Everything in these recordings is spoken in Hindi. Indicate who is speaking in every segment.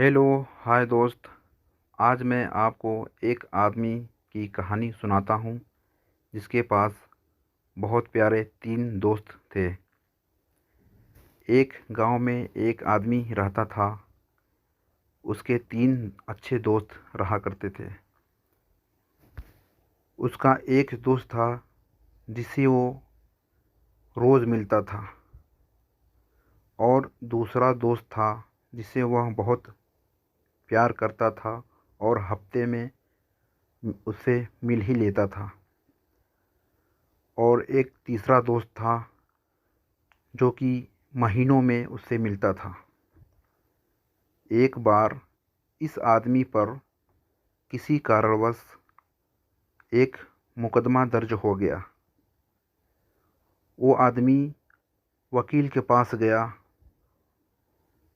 Speaker 1: हेलो। हाय दोस्त। आज मैं आपको एक आदमी की कहानी सुनाता हूँ जिसके पास बहुत प्यारे तीन दोस्त थे। एक गांव में एक आदमी रहता था। उसके तीन अच्छे दोस्त रहा करते थे। उसका एक दोस्त था जिसे वो रोज़ मिलता था, और दूसरा दोस्त था जिसे वह बहुत प्यार करता था और हफ्ते में उससे मिल ही लेता था। और एक तीसरा दोस्त था जो कि महीनों में उससे मिलता था। एक बार इस आदमी पर किसी कारणवश एक मुकदमा दर्ज हो गया। वो आदमी वकील के पास गया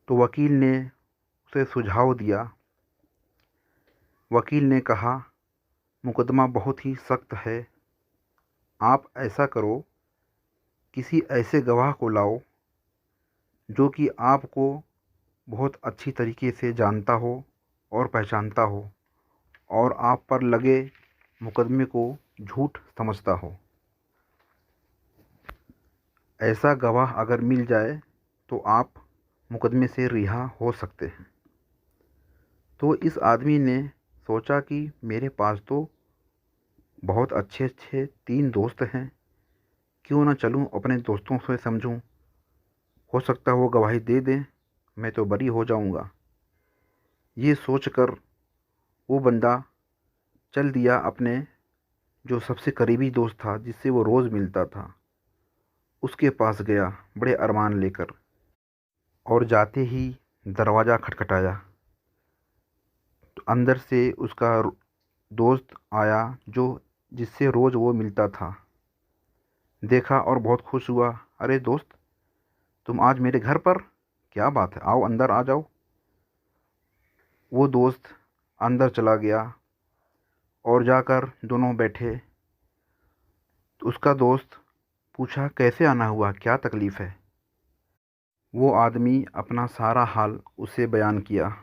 Speaker 1: तो वकील ने उसे सुझाव दिया। वकील ने कहा, मुकदमा बहुत ही सख्त है। आप ऐसा करो, किसी ऐसे गवाह को लाओ जो कि आपको बहुत अच्छी तरीके से जानता हो और पहचानता हो और आप पर लगे मुकदमे को झूठ समझता हो। ऐसा गवाह अगर मिल जाए तो आप मुकदमे से रिहा हो सकते हैं। तो इस आदमी ने सोचा कि मेरे पास तो बहुत अच्छे अच्छे तीन दोस्त हैं, क्यों ना चलूं अपने दोस्तों से समझूं। हो सकता है वो गवाही दे दें, मैं तो बरी हो जाऊंगा। ये सोचकर वो बंदा चल दिया अपने जो सबसे करीबी दोस्त था, जिससे वो रोज़ मिलता था, उसके पास गया बड़े अरमान लेकर। और जाते ही दरवाज़ा खटखटाया तो अंदर से उसका दोस्त आया जो जिससे रोज़ वो मिलता था। देखा और बहुत खुश हुआ। अरे दोस्त, तुम आज मेरे घर पर, क्या बात है, आओ अंदर आ जाओ। वो दोस्त अंदर चला गया और जाकर दोनों बैठे तो उसका दोस्त पूछा, कैसे आना हुआ, क्या तकलीफ़ है। वो आदमी अपना सारा हाल उसे बयान किया।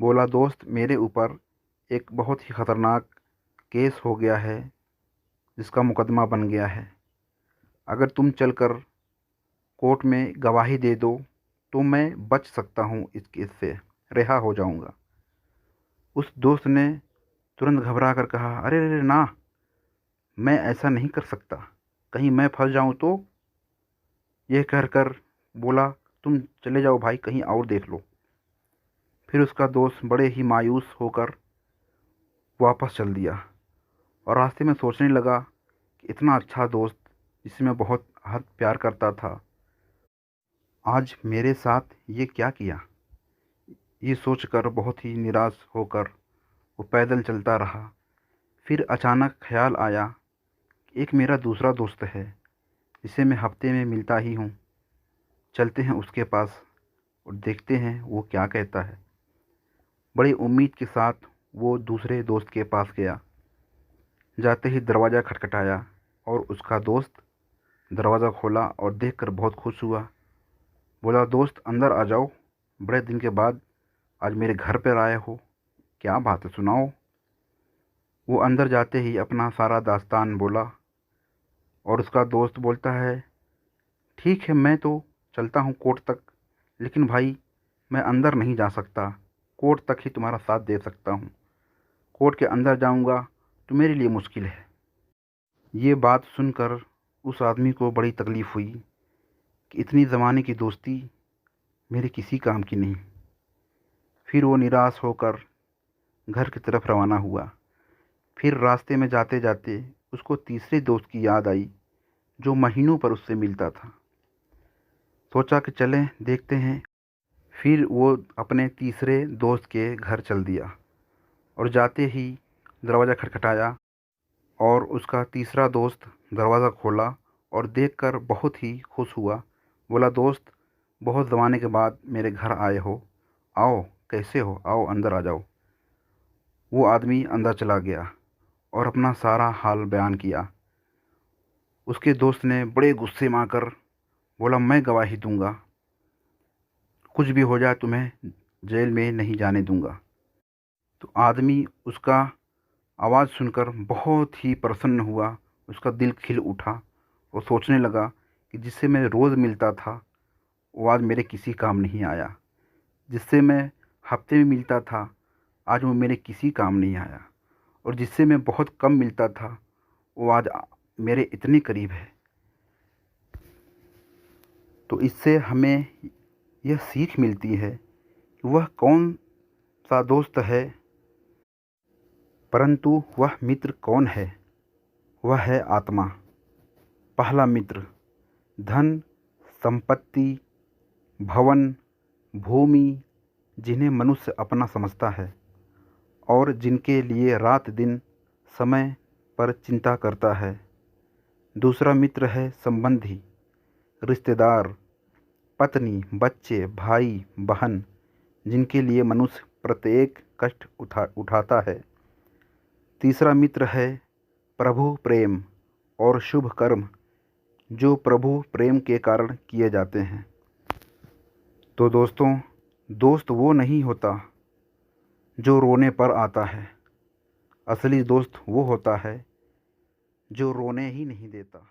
Speaker 1: बोला, दोस्त, मेरे ऊपर एक बहुत ही ख़तरनाक केस हो गया है जिसका मुकदमा बन गया है। अगर तुम चलकर कोर्ट में गवाही दे दो तो मैं बच सकता हूँ, इस केस से रिहा हो जाऊँगा। उस दोस्त ने तुरंत घबरा कर कहा, अरे अरे ना, मैं ऐसा नहीं कर सकता, कहीं मैं फंस जाऊँ तो। यह कहकर बोला, तुम चले जाओ भाई, कहीं और देख लो। फिर उसका दोस्त बड़े ही मायूस होकर वापस चल दिया और रास्ते में सोचने लगा कि इतना अच्छा दोस्त जिसे मैं बहुत हद प्यार करता था, आज मेरे साथ ये क्या किया। ये सोचकर बहुत ही निराश होकर वो पैदल चलता रहा। फिर अचानक ख्याल आया कि एक मेरा दूसरा दोस्त है जिसे मैं हफ्ते में मिलता ही हूँ। चलते हैं उसके पास और देखते हैं वो क्या कहता है। बड़ी उम्मीद के साथ वो दूसरे दोस्त के पास गया। जाते ही दरवाज़ा खटखटाया और उसका दोस्त दरवाज़ा खोला और देखकर बहुत खुश हुआ। बोला, दोस्त अंदर आ जाओ, बड़े दिन के बाद आज मेरे घर पर आए हो, क्या बात है, सुनाओ। वो अंदर जाते ही अपना सारा दास्तान बोला और उसका दोस्त बोलता है, ठीक है, मैं तो चलता हूँ कोर्ट तक, लेकिन भाई मैं अंदर नहीं जा सकता, कोर्ट तक ही तुम्हारा साथ दे सकता हूँ। कोर्ट के अंदर जाऊँगा तो मेरे लिए मुश्किल है। ये बात सुनकर उस आदमी को बड़ी तकलीफ़ हुई कि इतनी ज़माने की दोस्ती मेरे किसी काम की नहीं। फिर वो निराश होकर घर की तरफ रवाना हुआ। फिर रास्ते में जाते जाते उसको तीसरे दोस्त की याद आई जो महीनों पर उससे मिलता था। सोचा कि चलें देखते हैं। फिर वो अपने तीसरे दोस्त के घर चल दिया और जाते ही दरवाज़ा खटखटाया और उसका तीसरा दोस्त दरवाज़ा खोला और देखकर बहुत ही खुश हुआ। बोला, दोस्त, बहुत ज़माने के बाद मेरे घर आए हो, आओ, कैसे हो, आओ अंदर आ जाओ। वो आदमी अंदर चला गया और अपना सारा हाल बयान किया। उसके दोस्त ने बड़े गुस्से में आकर बोला, मैं गवाही दूंगा, कुछ भी हो जाए तुम्हें जेल में नहीं जाने दूंगा। तो आदमी उसका आवाज़ सुनकर बहुत ही प्रसन्न हुआ। उसका दिल खिल उठा और सोचने लगा कि जिससे मैं रोज़ मिलता था वो आज मेरे किसी काम नहीं आया। जिससे मैं हफ्ते में मिलता था आज वो मेरे किसी काम नहीं आया। और जिससे मैं बहुत कम मिलता था वो आज मेरे इतने करीब है। तो इससे हमें यह सीख मिलती है कि वह कौन सा दोस्त है, परंतु वह मित्र कौन है। वह है आत्मा। पहला मित्र धन, संपत्ति, भवन, भूमि, जिन्हें मनुष्य अपना समझता है और जिनके लिए रात दिन समय पर चिंता करता है। दूसरा मित्र है संबंधी, रिश्तेदार, पत्नी, बच्चे, भाई, बहन, जिनके लिए मनुष्य प्रत्येक कष्ट उठाता है। तीसरा मित्र है प्रभु प्रेम और शुभ कर्म, जो प्रभु प्रेम के कारण किए जाते हैं। तो दोस्तों, दोस्त वो नहीं होता जो रोने पर आता है। असली दोस्त वो होता है जो रोने ही नहीं देता।